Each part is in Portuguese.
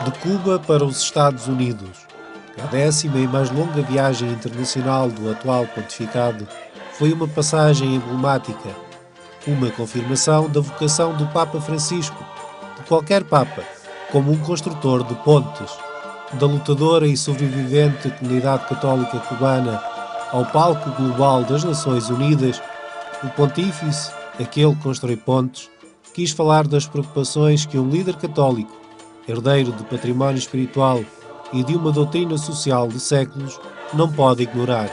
De Cuba para os Estados Unidos. A 10ª e mais longa viagem internacional do atual pontificado foi uma passagem emblemática, uma confirmação da vocação do Papa Francisco, de qualquer Papa, como um construtor de pontes, da lutadora e sobrevivente comunidade católica cubana ao palco global das Nações Unidas. O pontífice, aquele que constrói pontes, quis falar das preocupações que um líder católico, herdeiro de património espiritual e de uma doutrina social de séculos, não pode ignorar.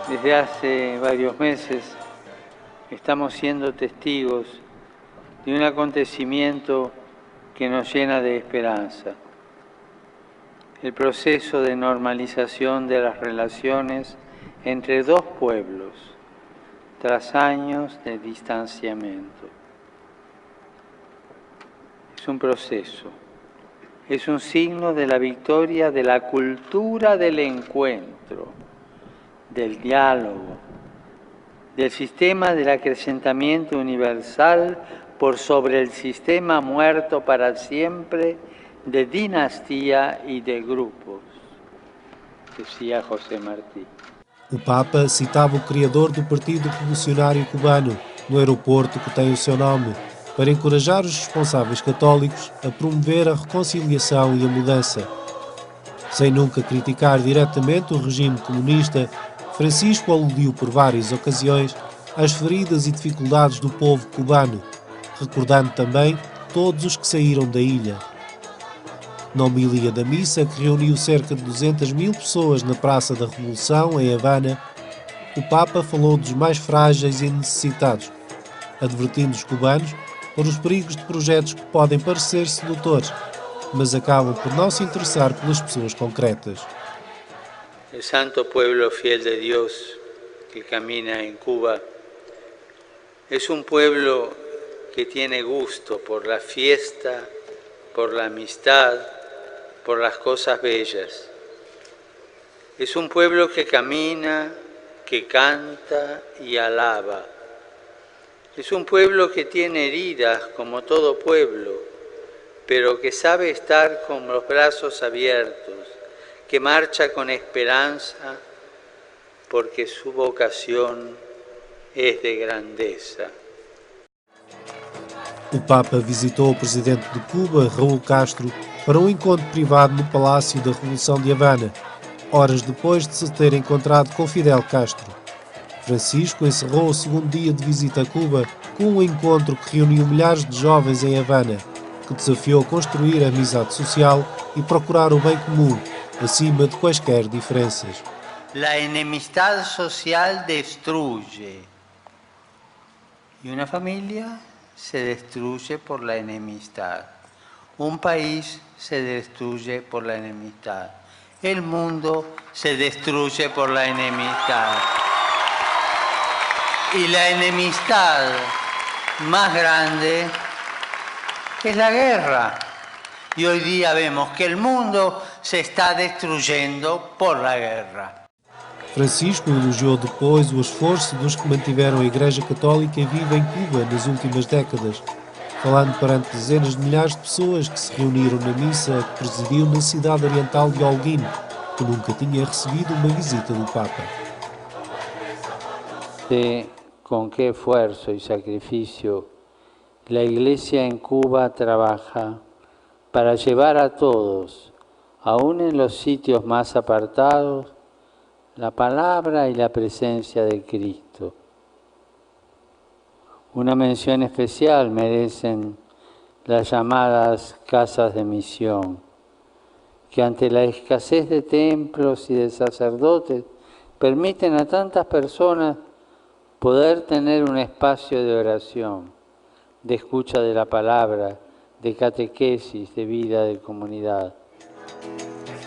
Desde hace varios meses estamos siendo testigos de un acontecimiento que nos llena de esperanza. El proceso de normalización de las relaciones entre dos pueblos tras años de distanciamiento. Es un proceso, es un signo de la victoria de la cultura del encuentro, del diálogo, del sistema del acrecentamiento universal por sobre el sistema muerto para siempre de dinastía y de grupos, decía José Martí. O Papa citava o criador do Partido Revolucionário Cubano no aeroporto que tem o seu nome, para encorajar os responsáveis católicos a promover a reconciliação e a mudança. Sem nunca criticar diretamente o regime comunista, Francisco aludiu por várias ocasiões às feridas e dificuldades do povo cubano, recordando também todos os que saíram da ilha. Na homilia da missa, que reuniu cerca de 200.000 pessoas na Praça da Revolução, em Havana, o Papa falou dos mais frágeis e necessitados, advertindo os cubanos para os perigos de projetos que podem parecer sedutores, mas acabam por não se interessar pelas pessoas concretas. El santo pueblo fiel de Dios que camina en Cuba es un pueblo que tiene gusto por la fiesta, por la amistad, por las cosas bellas. Es un pueblo que camina, que canta y alaba. Es un pueblo que tiene heridas como todo pueblo, pero que sabe estar con los brazos abiertos, que marcha con esperanza porque su vocación es de grandeza. O Papa visitou o presidente de Cuba, Raúl Castro, para um encontro privado no Palácio da Revolução de Havana, horas depois de se ter encontrado com Fidel Castro. Francisco encerrou o segundo dia de visita a Cuba com um encontro que reuniu milhares de jovens em Havana, que desafiou construir a amizade social e procurar o bem comum, acima de quaisquer diferenças. La enemistad social destruye, y una familia se destruye por la enemistad. Un país se destruye por la enemistad. El mundo se destruye por la enemistad. Y la enemistad más grande es la guerra. Y hoy día vemos que el mundo se está destruyendo por la guerra. Francisco elogiou depois o esforço dos que mantiveram a Igreja Católica viva em Cuba nas últimas décadas, falando perante dezenas de milhares de pessoas que se reuniram na missa que presidiu na cidade oriental de Holguín, que nunca tinha recebido uma visita do Papa. Con qué esfuerzo y sacrificio la Iglesia en Cuba trabaja para llevar a todos, aún en los sitios más apartados, la palabra y la presencia de Cristo. Una mención especial merecen las llamadas casas de misión, que ante la escasez de templos y de sacerdotes permiten a tantas personas poder tener un espacio de oración, de escucha de la palabra, de catequesis, de vida de comunidad.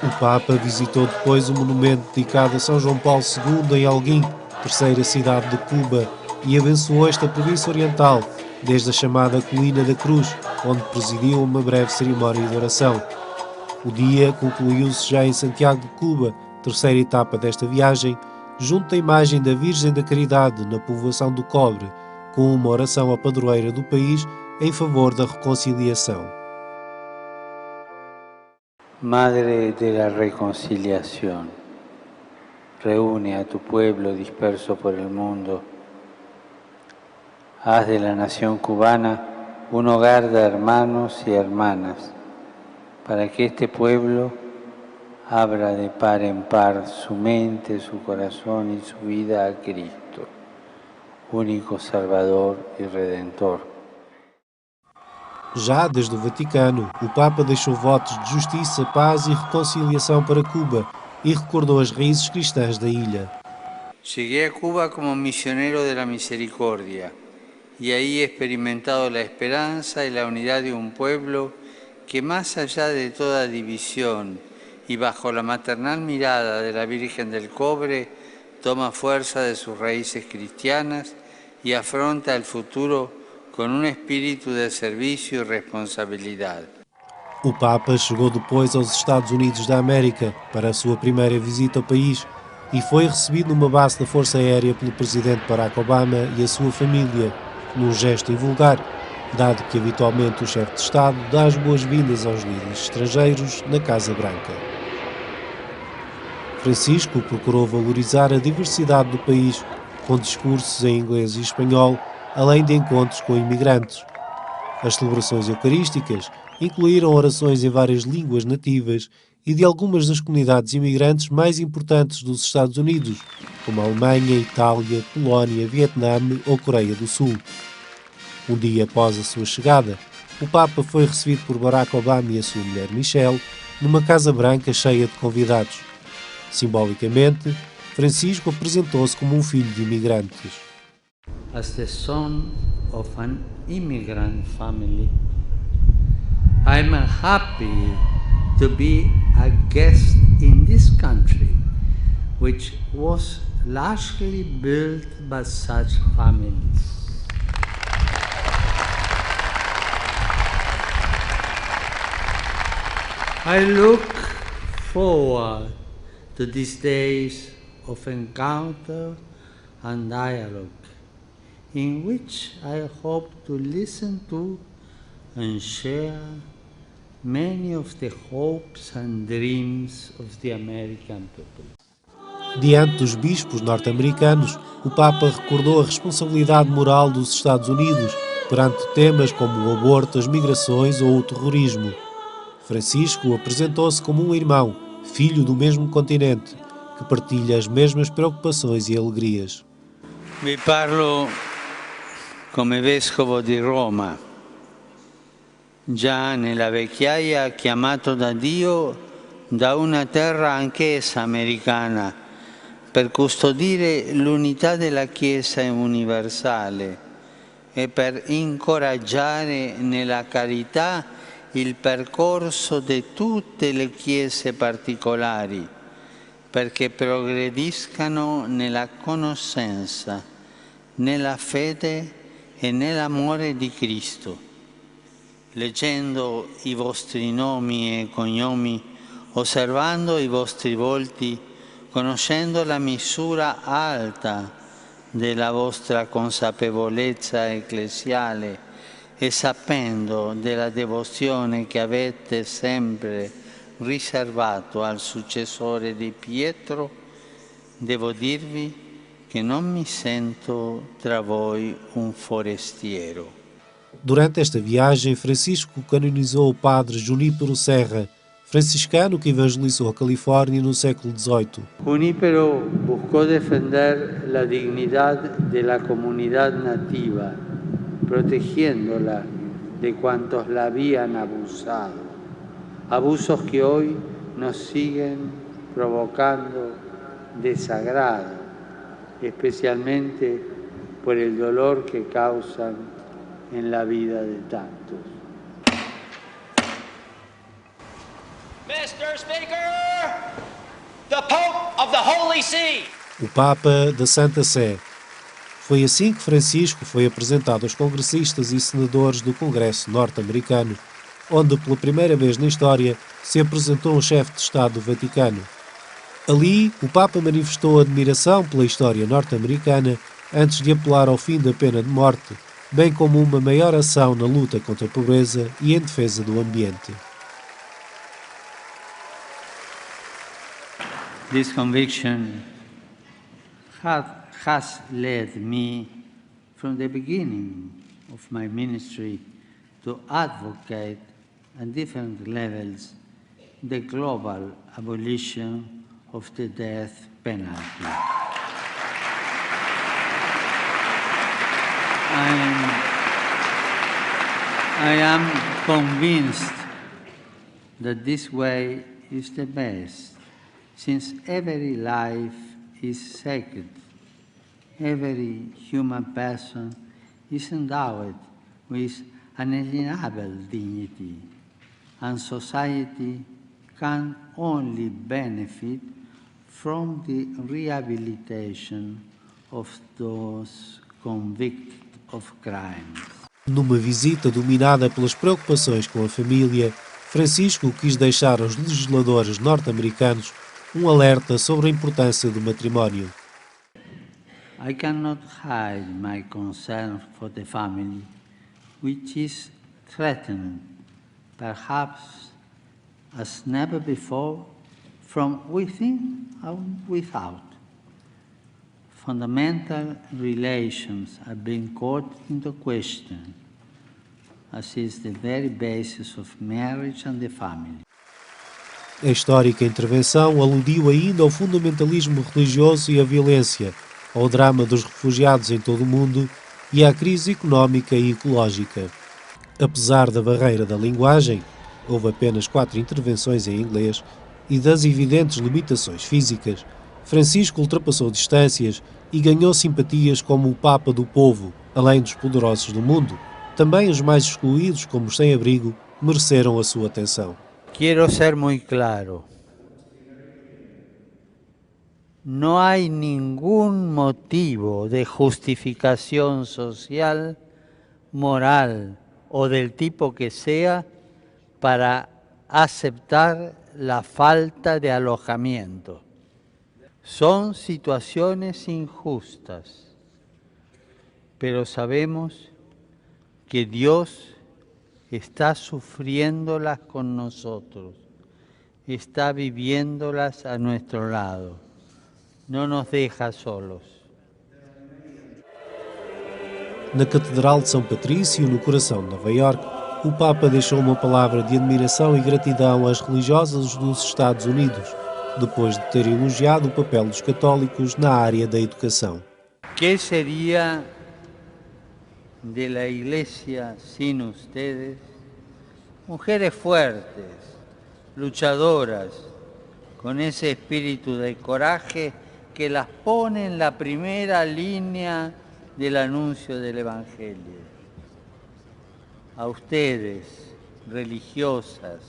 O Papa visitou depois o monumento dedicado a São João Paulo II em Holguín, terceira cidade de Cuba, e abençoou esta província oriental, desde a chamada Colina da Cruz, onde presidiu uma breve cerimónia de oração. O dia concluiu-se já em Santiago de Cuba, terceira etapa desta viagem, junto à imagem da Virgem da Caridade na povoação do Cobre, com uma oração à padroeira do país em favor da reconciliação. Madre de la reconciliación, reúne a tu pueblo disperso por el mundo. Haz de la nación cubana un hogar de hermanos y hermanas, para que este pueblo abra de par en par su mente, su corazón y su vida a Cristo, único Salvador e Redentor. Já desde o Vaticano, o Papa deixou votos de justiça, paz e reconciliação para Cuba e recordou as raízes cristãs da ilha. Llegué a Cuba como misionero de la misericordia y ahí he experimentado la esperanza y la unidad de un pueblo que más allá de toda división y bajo la maternal mirada de la Virgen del Cobre, toma fuerza de sus raíces cristianas y afronta el futuro con un espíritu de servicio y responsabilidad. O Papa chegou depois aos Estados Unidos da América para a sua primeira visita ao país e foi recebido numa base da Força Aérea pelo presidente Barack Obama e a sua família, num gesto invulgar, dado que habitualmente o chefe de Estado dá as boas-vindas aos líderes estrangeiros na Casa Branca. Francisco procurou valorizar a diversidade do país, com discursos em inglês e espanhol, além de encontros com imigrantes. As celebrações eucarísticas incluíram orações em várias línguas nativas e de algumas das comunidades imigrantes mais importantes dos Estados Unidos, como a Alemanha, Itália, Polónia, Vietnã ou Coreia do Sul. Um dia após a sua chegada, o Papa foi recebido por Barack Obama e a sua mulher Michelle numa Casa Branca cheia de convidados. Simbolicamente, Francisco apresentou-se como um filho de imigrantes. As the son of an immigrant family, I'm happy to be a guest in this country, which was largely built by such families. I look forward to these days of encounter and dialogue, in which I hope to listen to and share many of the hopes and dreams of the American people. Diante dos bispos norte-americanos, o Papa recordou a responsabilidade moral dos Estados Unidos perante temas como o aborto, as migrações ou o terrorismo. Francisco apresentou-se como um irmão, filho do mesmo continente, que partilha as mesmas preocupações e alegrias. Vi parlo come vescovo di Roma, già nella vecchiaia chiamato da Dio da una terra anch'essa americana per custodire l'unità della Chiesa universale e per incoraggiare nella carità il percorso di tutte le chiese particolari, perché progrediscano nella conoscenza, nella fede e nell'amore di Cristo. Leggendo i vostri nomi e cognomi, osservando i vostri volti, conoscendo la misura alta della vostra consapevolezza ecclesiale e sapendo della devozione che avete sempre riservato al successore di Pietro, devo dirvi che non mi sento tra voi un forestiero. Durante esta viagem, Francisco canonizou o padre Junípero Serra, franciscano que evangelizou a Califórnia no século XVIII. Junípero buscó defender la dignidad de la comunidad nativa, protegiéndola de cuantos la habían abusado. Abusos que hoy nos siguen provocando desagrado, especialmente por el dolor que causan en la vida de tantos. Mr. Speaker, the Pope of the Holy See. O Papa da Santa Sé. Foi assim que Francisco foi apresentado aos congressistas e senadores do Congresso norte-americano, onde pela primeira vez na história se apresentou um chefe de Estado do Vaticano. Ali, o Papa manifestou admiração pela história norte-americana antes de apelar ao fim da pena de morte, bem como uma maior ação na luta contra a pobreza e em defesa do ambiente. This conviction has led me from the beginning of my ministry to advocate at different levels the global abolition of the death penalty. I am convinced that this way is the best, since every life is sacred. Every human person is endowed with unalienable dignity, and society can only benefit from the rehabilitation of those convicted of crimes. Numa visita dominada pelas preocupações com a família, Francisco quis deixar aos legisladores norte-americanos um alerta sobre a importância do matrimónio. I cannot hide my concern for the family, which is threatened, perhaps as never before, from within and without. Fundamental relations are being called into question, as is the very basis of marriage and the family. A histórica intervenção aludiu ainda ao fundamentalismo religioso e à violência, ao drama dos refugiados em todo o mundo e à crise económica e ecológica. Apesar da barreira da linguagem, houve apenas 4 intervenções em inglês, e das evidentes limitações físicas, Francisco ultrapassou distâncias e ganhou simpatias como o Papa do povo, além dos poderosos do mundo. Também os mais excluídos, como os sem-abrigo, mereceram a sua atenção. Quiero ser muy claro. No hay ningún motivo de justificación social, moral o del tipo que sea para aceptar la falta de alojamiento. Son situaciones injustas, pero sabemos que Dios está sufriéndolas con nosotros, está viviéndolas a nuestro lado, no nos deja solos. Na Catedral de São Patrício, no coração de Nova Iorque, o Papa deixou uma palavra de admiração e gratidão às religiosas dos Estados Unidos, depois de ter elogiado o papel dos católicos na área da educação. ¿Qué sería de la Iglesia sin ustedes? Mujeres fuertes, luchadoras, con ese espíritu de coraje que las pone en la primera línea del anuncio del Evangelio. A ustedes, religiosas,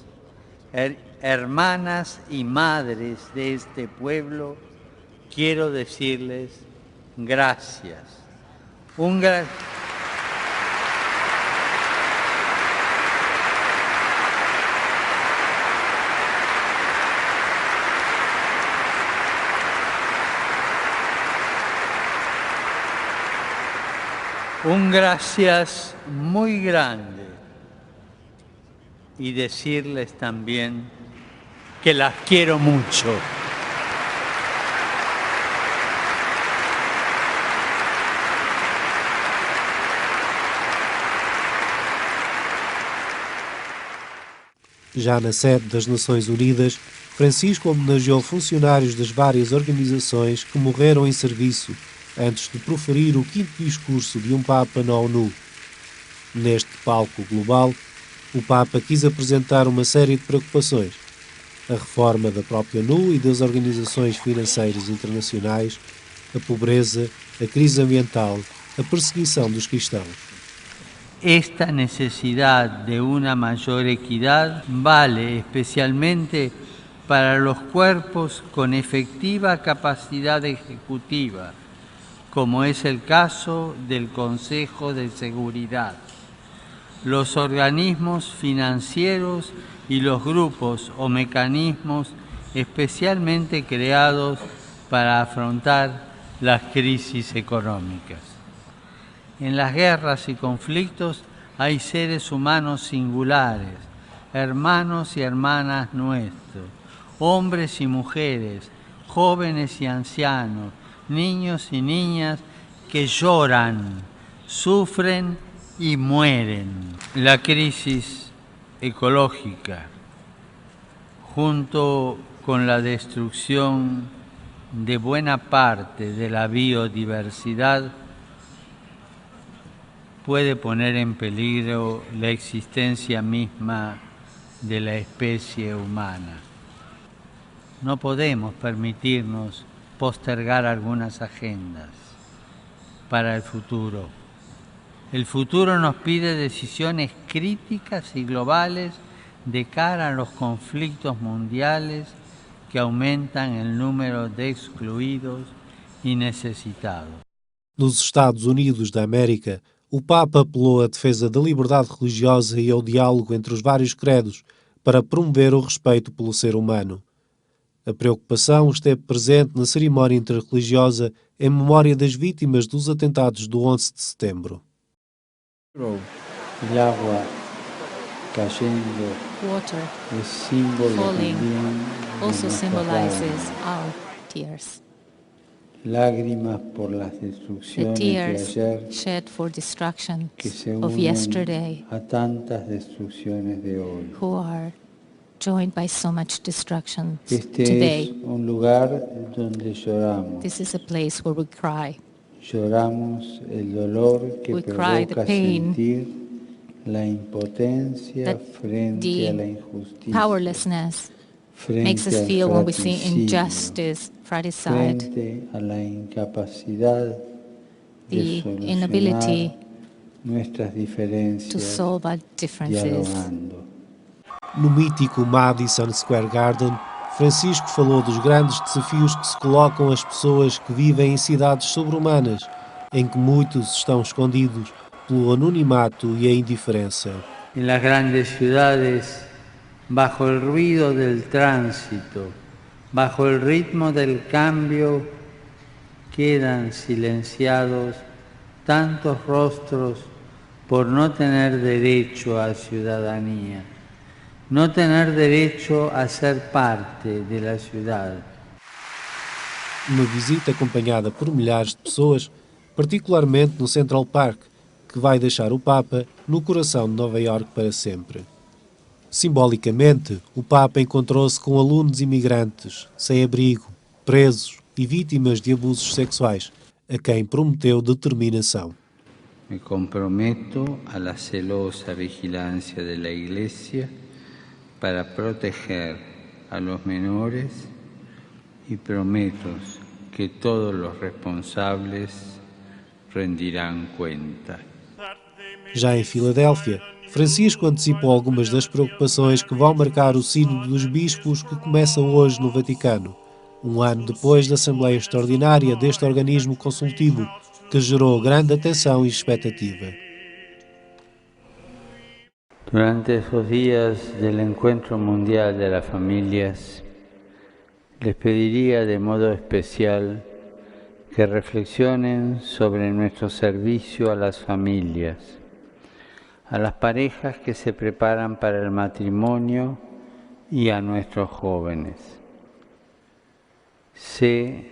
hermanas y madres de este pueblo, quiero decirles gracias. Un gracias muy grande y decirles también que las quiero mucho. Já na sede das Nações Unidas, Francisco homenageou funcionários das várias organizações que morreram em serviço antes de proferir o 5º discurso de um Papa na ONU. Neste palco global, o Papa quis apresentar uma série de preocupações: a reforma da própria ONU e das organizações financeiras internacionais, a pobreza, a crise ambiental, a perseguição dos cristãos. Esta necesidad de una mayor equidad vale especialmente para los cuerpos con efectiva capacidad ejecutiva, como es el caso del Consejo de Seguridad, los organismos financieros y los grupos o mecanismos especialmente creados para afrontar las crisis económicas. En las guerras y conflictos hay seres humanos singulares, hermanos y hermanas nuestros, hombres y mujeres, jóvenes y ancianos, niños y niñas que lloran, sufren y mueren. La crisis ecológica, junto con la destrucción de buena parte de la biodiversidad, puede poner en peligro la existencia misma de la especie humana. No podemos permitirnos postergar algunas agendas para el futuro. El futuro nos pide decisiones críticas y globales de cara a los conflictos mundiales que aumentan el número de excluídos y necesitados. Nos Estados Unidos da América, o Papa apelou à defesa da liberdade religiosa e ao diálogo entre os vários credos para promover o respeito pelo ser humano. A preocupação esteve presente na cerimónia interreligiosa em memória das vítimas dos atentados do 11 de setembro. Water falling also symbolizes our tears. The tears shed for destruction of yesterday, who are joined by so much destruction today. This is a place where we cry. We cry the pain, that the powerlessness makes us feel when we see injustice, fratricide, the inability to solve our differences. No mítico Madison Square Garden, Francisco falou dos grandes desafios que se colocam às pessoas que vivem em cidades sobre-humanas, em que muitos estão escondidos pelo anonimato e a indiferença. En las grandes ciudades, bajo el ruido del tránsito, bajo el ritmo del cambio, quedan silenciados tantos rostros por no tener derecho a ciudadanía, no tener derecho a ser parte de la ciudad. Uma visita acompanhada por milhares de pessoas, particularmente no Central Park, que vai deixar o Papa no coração de Nova Iorque para sempre. Simbolicamente, o Papa encontrou-se com alunos imigrantes, sem abrigo, presos e vítimas de abusos sexuais, a quem prometeu determinação. Me comprometo a la celosa vigilancia de la Iglesia para proteger a los menores y prometo que todos los responsables rendirán cuenta. Já em Filadélfia, Francisco antecipou algumas das preocupações que vão marcar o Sínodo dos Bispos que começa hoje no Vaticano, um ano depois da Assembleia Extraordinária deste organismo consultivo, que gerou grande atenção e expectativa. Durante esos días del Encuentro Mundial de las Familias, les pediría de modo especial que reflexionen sobre nuestro servicio a las familias, a las parejas que se preparan para el matrimonio y a nuestros jóvenes. Sé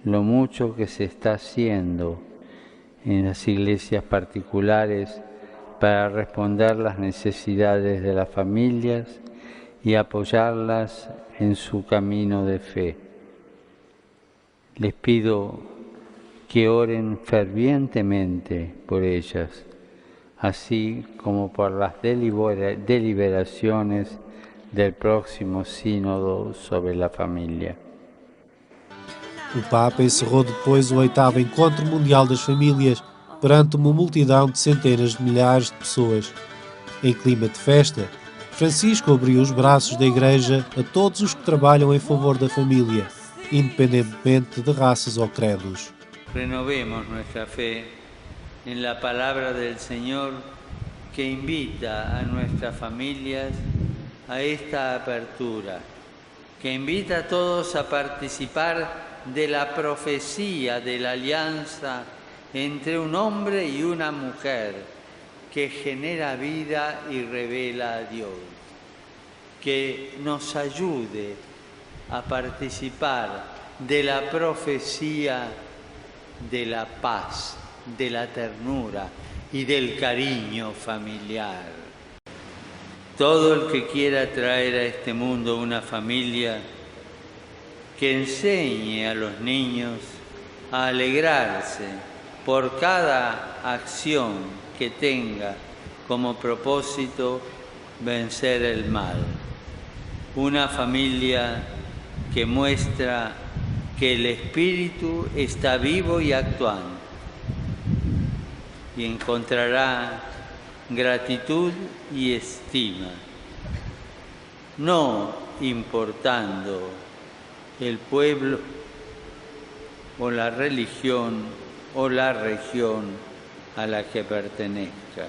lo mucho que se está haciendo en las iglesias particulares para responder las necesidades de las familias y apoyarlas en su camino de fe. Les pido que oren fervientemente por ellas, así como por las deliberaciones del próximo sínodo sobre la familia. O Papa encerrou depois o 8º Encontro Mundial das Famílias perante uma multidão de centenas de milhares de pessoas. Em clima de festa, Francisco abriu os braços da Igreja a todos os que trabalham em favor da família, independentemente de raças ou credos. Renovemos nuestra fe en la palabra del Señor que invita a nuestras familias a esta apertura, que invita a todos a participar de la profecía de la alianza entre un hombre y una mujer que genera vida y revela a Dios. Que nos ayude a participar de la profecía de la paz, de la ternura y del cariño familiar. Todo el que quiera traer a este mundo una familia que enseñe a los niños a alegrarse por cada acción que tenga como propósito vencer el mal. Una familia que muestra que el espíritu está vivo y actuando y encontrará gratitud y estima, no importando el pueblo o la religión o la región a la que pertenezca.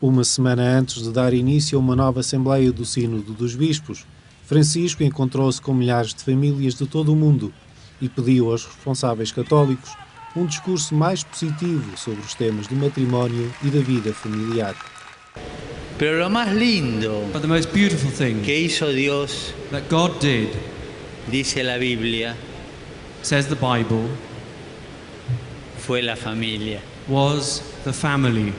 Uma semana antes de dar início a uma nova Assembleia do Sínodo dos Bispos, Francisco encontrou-se com milhares de famílias de todo o mundo e pediu aos responsáveis católicos um discurso mais positivo sobre os temas do matrimónio e da vida familiar. Pero lo más lindo But the most beautiful thing que hizo Dios, that God did, dice la Biblia, says the Bible, fue la familia. was the family.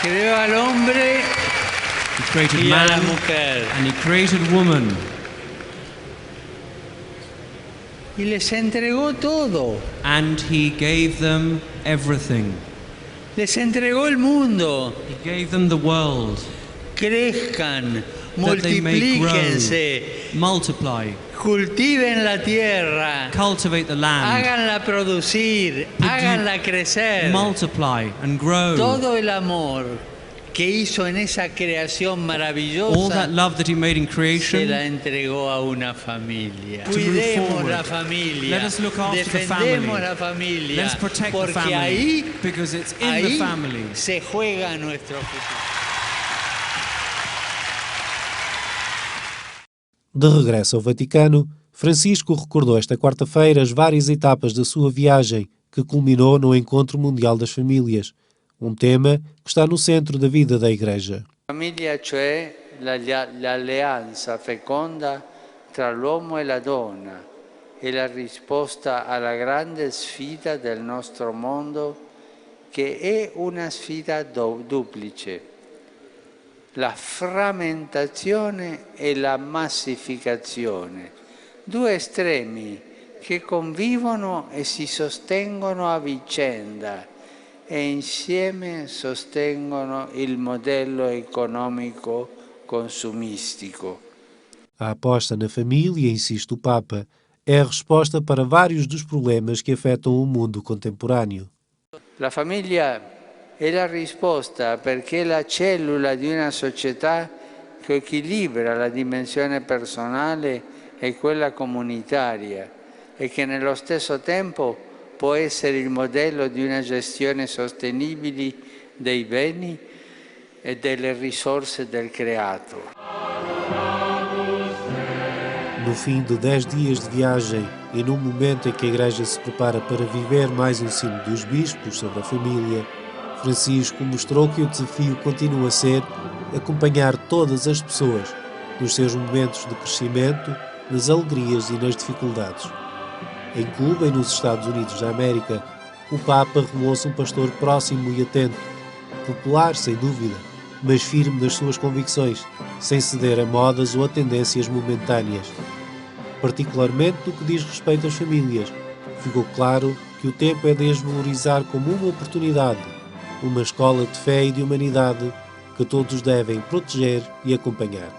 Creó al hombre He created y a la man mujer and he created woman y les entregó todo. and he gave them everything. Les entregó el mundo. He gave them the world Crezcan, that they may grow, multiplíquense, multiply, cultiven la tierra, cultivate the land, háganla producir, háganla crecer. multiply and grow. Todo el amor que hizo en esa creación All maravillosa that love that he made in se creation, la entregó a una familia. To move Cuidemos forward. la familia, Let us look after the defendemos family. la familia, Let's protect the porque family, ahí, because it's in ahí the family. se juega nuestro futuro. De regresso ao Vaticano, Francisco recordou esta quarta-feira as várias etapas da sua viagem, que culminou no Encontro Mundial das Famílias, um tema que está no centro da vida da Igreja. Famiglia, cioè l'alleanza feconda tra l'uomo e la donna, è la risposta alla grande sfida del nostro mondo, che è una sfida duplice: la frammentazione e la massificazione, due estremi che convivono e si sostengono a vicenda e insieme sostengono il modello economico consumistico. A aposta na família, insiste o Papa, é a resposta para vários dos problemas que afetam o mundo contemporâneo. La famiglia è la risposta perché è la cellula di una società che equilibra la dimensione personale e quella comunitaria e che nello stesso tempo può essere il modello di una gestione sostenibile dei beni e delle risorse del creato. No fim de 10 dias de viagem e num momento em que a Igreja se prepara para viver mais um Sínodo dos Bispos sobre a família, Francisco mostrou que o desafio continua a ser acompanhar todas as pessoas nos seus momentos de crescimento, nas alegrias e nas dificuldades. Em Cuba e nos Estados Unidos da América, o Papa revelou-se um pastor próximo e atento, popular sem dúvida, mas firme nas suas convicções, sem ceder a modas ou a tendências momentâneas. Particularmente no que diz respeito às famílias, ficou claro que o tempo é de as valorizar como uma oportunidade, uma escola de fé e de humanidade que todos devem proteger e acompanhar.